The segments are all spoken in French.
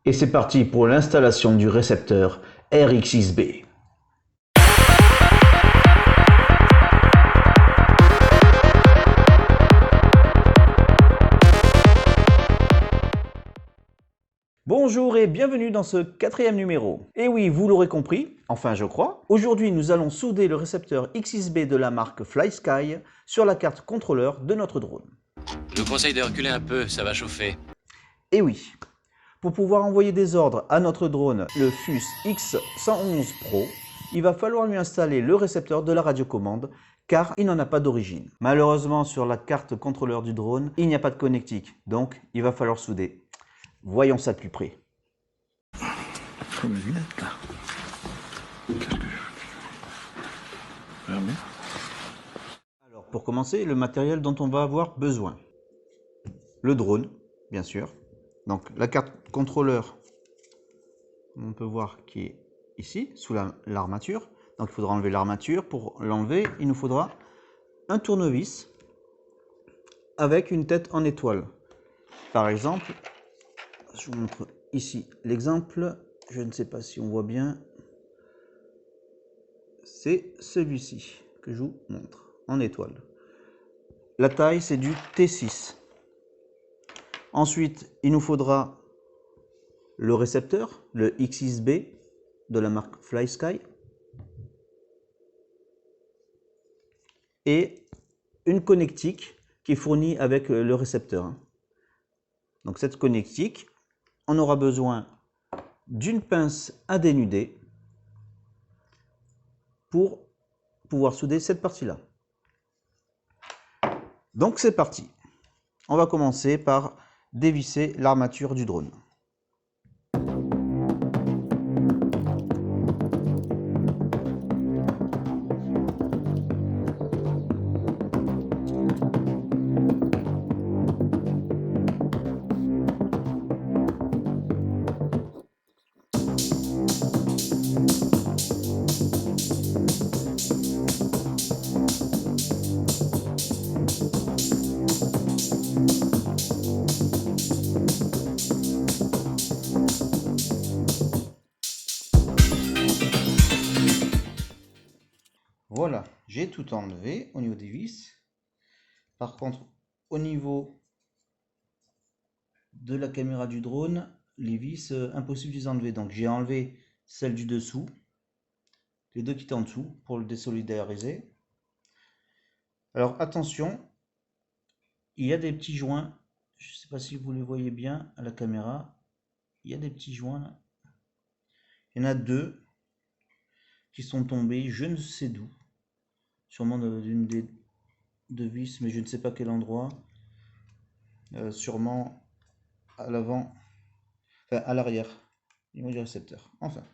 Et c'est parti pour l'installation du récepteur RXXB. Bonjour et bienvenue dans ce 4e numéro. Et oui, vous l'aurez compris, enfin je crois, aujourd'hui nous allons souder le récepteur XXB de la marque FlySky sur la carte contrôleur de notre drone. Je vous conseille de reculer un peu, ça va chauffer. Et oui, pour pouvoir envoyer des ordres à notre drone, le FUS X111 Pro, il va falloir lui installer le récepteur de la radiocommande car il n'en a pas d'origine. Malheureusement, sur la carte contrôleur du drone, il n'y a pas de connectique, donc il va falloir souder. Voyons ça de plus près. Faut mes lunettes là. Qu'est-ce que je vais bien. Alors pour commencer, le matériel dont on va avoir besoin. Le drone, bien sûr. Donc la carte contrôleur, on peut voir qui est ici, sous l'armature. Donc il faudra enlever l'armature. Pour l'enlever, il nous faudra un tournevis avec une tête en étoile. Par exemple, je vous montre ici l'exemple. Je ne sais pas si on voit bien. C'est celui-ci que je vous montre en étoile. La taille, c'est du T6. Ensuite, il nous faudra le récepteur, le XXB de la marque FlySky, et une connectique qui est fournie avec le récepteur. Donc cette connectique, on aura besoin d'une pince à dénuder pour pouvoir souder cette partie-là. Donc c'est parti. On va commencer par dévisser l'armature du drone. Voilà, j'ai tout enlevé au niveau des vis. Par contre, au niveau de la caméra du drone, les vis, impossible de les enlever. Donc j'ai enlevé celle du dessous, les deux qui étaient en dessous, pour le désolidariser. Alors attention, il y a des petits joints. Je ne sais pas si vous les voyez bien à la caméra. Il y a des petits joints là. Il y en a deux qui sont tombés, je ne sais d'où. Sûrement d'une des deux vis, mais je ne sais pas quel endroit. Sûrement à l'avant, enfin à l'arrière du récepteur. Enfin,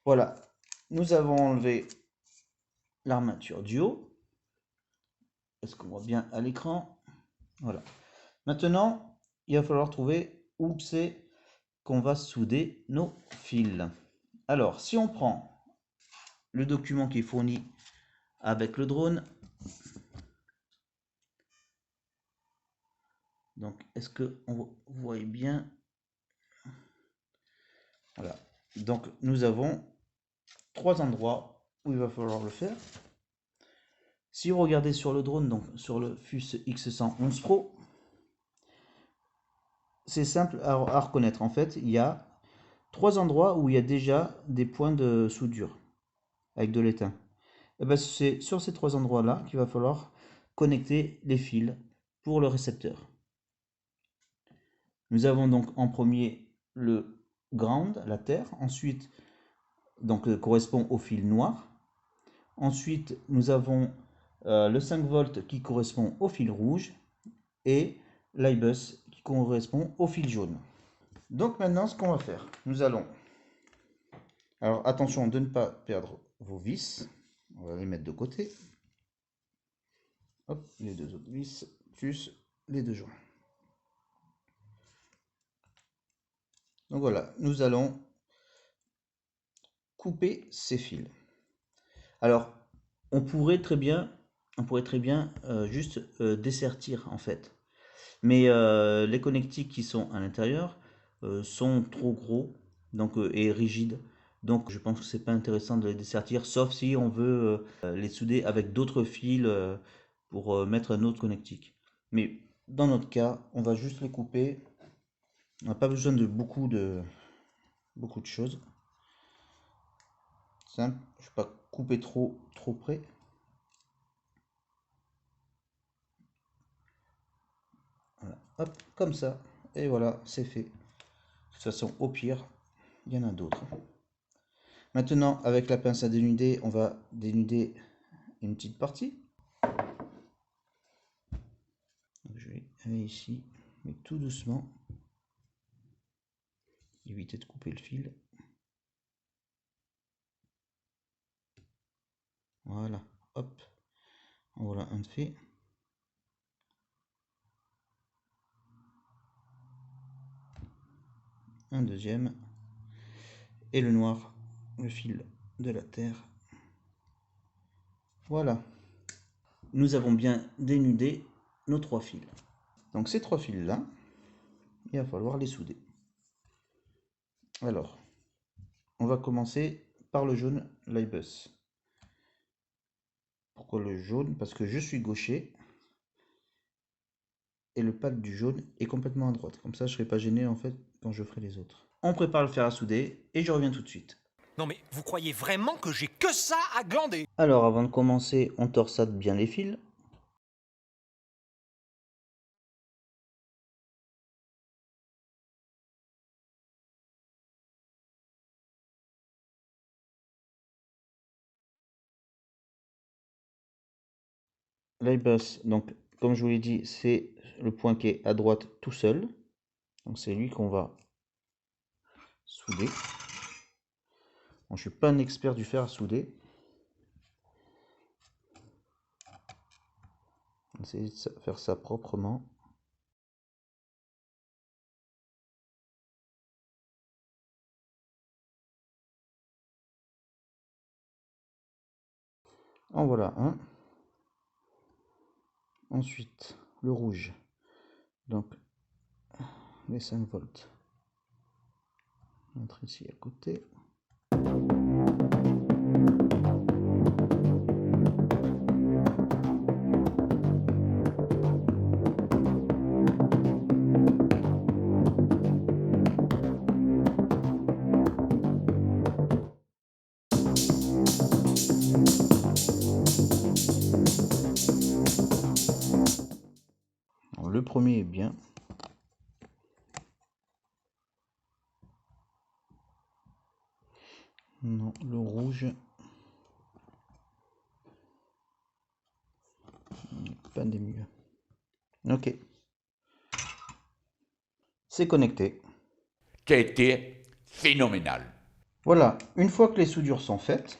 voilà. Nous avons enlevé l'armature du haut. Est-ce qu'on voit bien à l'écran? Voilà. Maintenant, il va falloir trouver où c'est qu'on va souder nos fils. Alors, si on prend le document qui est fourni avec le drone, donc est-ce que vous voyez bien? Voilà. Donc nous avons 3 endroits où il va falloir le faire. Si vous regardez sur le drone, donc sur le FUS X111 Pro, c'est simple à reconnaître. En fait, il y a 3 endroits où il y a déjà des points de soudure avec de l'étain. Et ben c'est sur ces 3 endroits-là qu'il va falloir connecter les fils pour le récepteur. Nous avons donc en premier le ground, la terre, ensuite donc correspond au fil noir. Ensuite, nous avons le 5 volts qui correspond au fil rouge et l'iBus qui correspond au fil jaune. Donc maintenant, ce qu'on va faire, nous allons... Alors attention de ne pas perdre vos vis. On va les mettre de côté. Hop, les deux autres vis, plus les deux joints. Donc voilà, nous allons couper ces fils. Alors, on pourrait très bien juste dessertir en fait. Mais les connectiques qui sont à l'intérieur sont trop gros donc, et rigides. Donc je pense que c'est pas intéressant de les dessertir, sauf si on veut les souder avec d'autres fils pour mettre un autre connectique. Mais dans notre cas, on va juste les couper. On n'a pas besoin de beaucoup de choses. Simple, je ne vais pas couper trop près. Voilà, hop, comme ça. Et voilà, c'est fait. De toute façon, au pire, il y en a d'autres. Maintenant, avec la pince à dénuder, on va dénuder une petite partie. Donc, je vais aller ici, mais tout doucement. Éviter de couper le fil. Voilà, hop. Voilà un de fait. Un deuxième. Et le noir, le fil de la terre. Voilà. Nous avons bien dénudé nos 3 fils. Donc ces 3 fils là, il va falloir les souder. Alors, on va commencer par le jaune Libus. Pourquoi le jaune? Parce que je suis gaucher et le pad du jaune est complètement à droite. Comme ça, je ne serai pas gêné en fait quand je ferai les autres. On prépare le fer à souder et je reviens tout de suite. Non mais vous croyez vraiment que j'ai que ça à glander? Alors avant de commencer, on torsade bien les fils. L'Ibus, donc comme je vous l'ai dit, c'est le point qui est à droite tout seul. Donc c'est lui qu'on va souder. Bon, je suis pas un expert du fer à souder. On va essayer de faire ça proprement. En voilà un. Ensuite, le rouge. Donc, les 5 volts. On va mettre ici à côté. Alors, le premier est bien. Non, le rouge. Pas des mieux. Ok. C'est connecté. C'était phénoménal. Voilà, une fois que les soudures sont faites,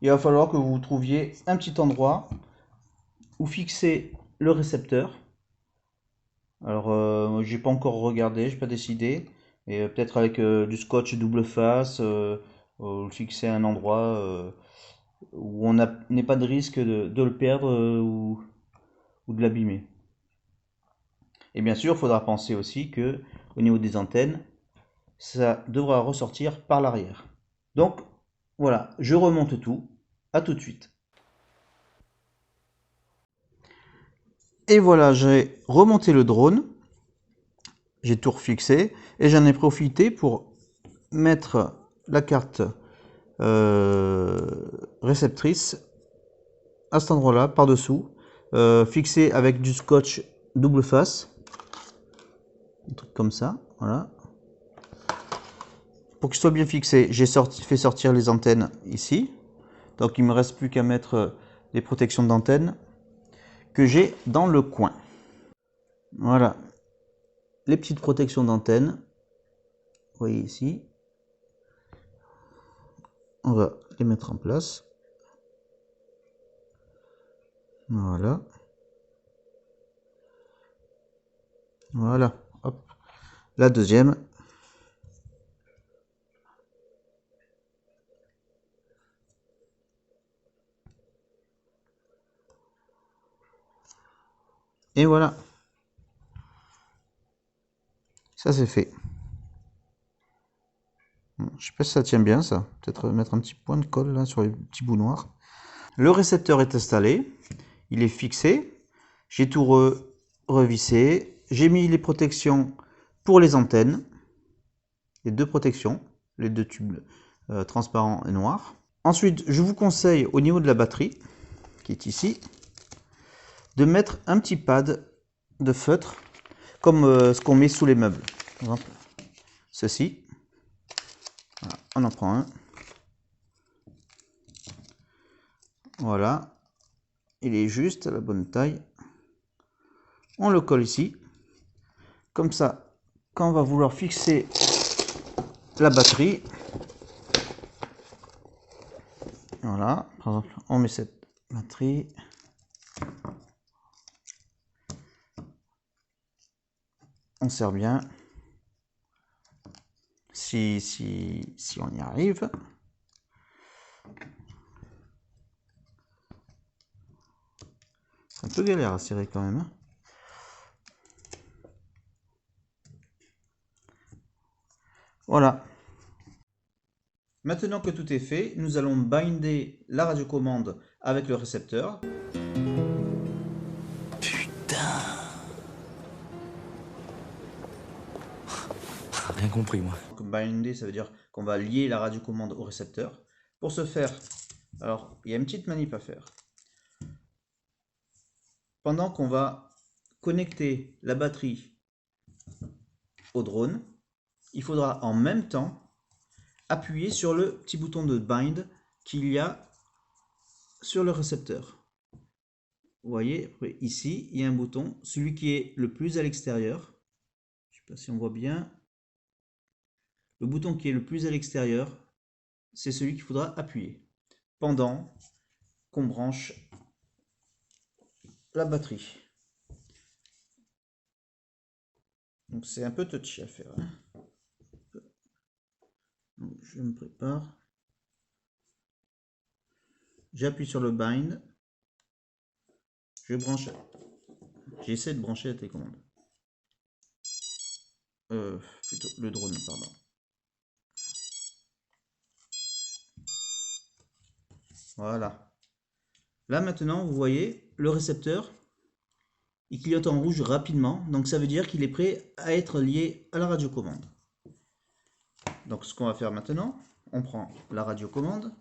il va falloir que vous trouviez un petit endroit où fixer le récepteur. Alors, j'ai pas encore regardé, j'ai pas décidé. Et peut-être avec du scotch double face, le fixer à un endroit où on n'est pas de risque de le perdre ou de l'abîmer. Et bien sûr, il faudra penser aussi que au niveau des antennes, ça devra ressortir par l'arrière. Donc voilà, je remonte tout. À tout de suite. Et voilà, j'ai remonté le drone. J'ai tout refixé et j'en ai profité pour mettre la carte réceptrice à cet endroit-là, par-dessous, fixé avec du scotch double face. Un truc comme ça, voilà. Pour qu'il soit bien fixé, j'ai fait sortir les antennes ici. Donc il ne me reste plus qu'à mettre les protections d'antenne que j'ai dans le coin. Voilà. Les petites protections d'antenne. Vous voyez ici. On va les mettre en place. Voilà. Voilà. Hop. La deuxième. Et voilà. Ça c'est fait. Je sais pas si ça tient bien ça. Peut-être mettre un petit point de colle là sur les petits bouts noirs. Le récepteur est installé. Il est fixé. J'ai tout revissé. J'ai mis les protections pour les antennes. Les deux protections. Les deux tubes transparents et noirs. Ensuite, je vous conseille au niveau de la batterie, qui est ici, de mettre un petit pad de feutre, comme ce qu'on met sous les meubles. Par exemple, ceci. Voilà, on en prend un. Voilà. Il est juste à la bonne taille. On le colle ici. Comme ça, quand on va vouloir fixer la batterie, voilà, par exemple, on met cette batterie. On serre bien. Si on y arrive. C'est un peu galère à serrer quand même. Voilà. Maintenant que tout est fait, nous allons binder la radiocommande avec le récepteur. Rien compris, moi. Donc, binder, ça veut dire qu'on va lier la radiocommande au récepteur. Pour ce faire, alors il y a une petite manip à faire. Pendant qu'on va connecter la batterie au drone, il faudra en même temps appuyer sur le petit bouton de bind qu'il y a sur le récepteur. Vous voyez, ici, il y a un bouton, celui qui est le plus à l'extérieur. Je ne sais pas si on voit bien. Le bouton qui est le plus à l'extérieur, c'est celui qu'il faudra appuyer pendant qu'on branche la batterie. Donc c'est un peu touchy à faire. Donc, je me prépare. J'appuie sur le bind. Je branche. J'essaie de brancher la télécommande. Plutôt le drone, pardon. Voilà. Là maintenant, vous voyez, le récepteur, il clignote en rouge rapidement. Donc ça veut dire qu'il est prêt à être lié à la radiocommande. Donc ce qu'on va faire maintenant, on prend la radiocommande,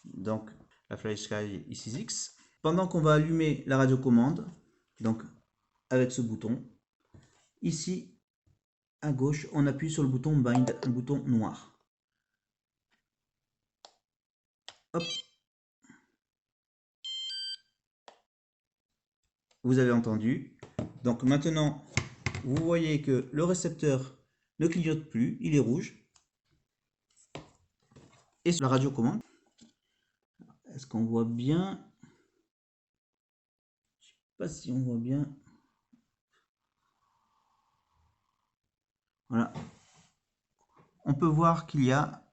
donc la FlySky E6X. Pendant qu'on va allumer la radiocommande, donc avec ce bouton, ici à gauche, on appuie sur le bouton bind, un bouton noir. Hop. Vous avez entendu. Donc maintenant, vous voyez que le récepteur ne clignote plus, il est rouge. Et sur la radiocommande, est-ce qu'on voit bien? Je ne sais pas si on voit bien. Voilà. On peut voir qu'il y a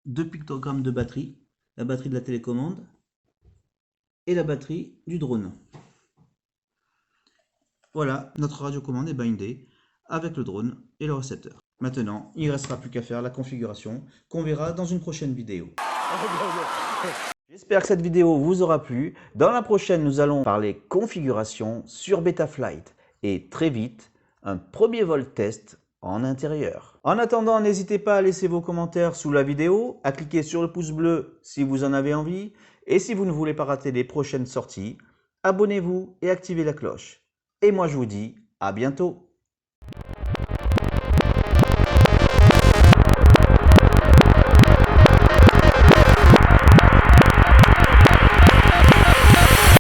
deux pictogrammes de batterie. La batterie de la télécommande et la batterie du drone. Voilà, notre radiocommande est bindée avec le drone et le récepteur. Maintenant, il ne restera plus qu'à faire la configuration qu'on verra dans une prochaine vidéo. J'espère que cette vidéo vous aura plu. Dans la prochaine, nous allons parler configuration sur Betaflight et très vite, un premier vol test en intérieur. En attendant, n'hésitez pas à laisser vos commentaires sous la vidéo, à cliquer sur le pouce bleu si vous en avez envie et si vous ne voulez pas rater les prochaines sorties, abonnez-vous et activez la cloche. Et moi je vous dis à bientôt.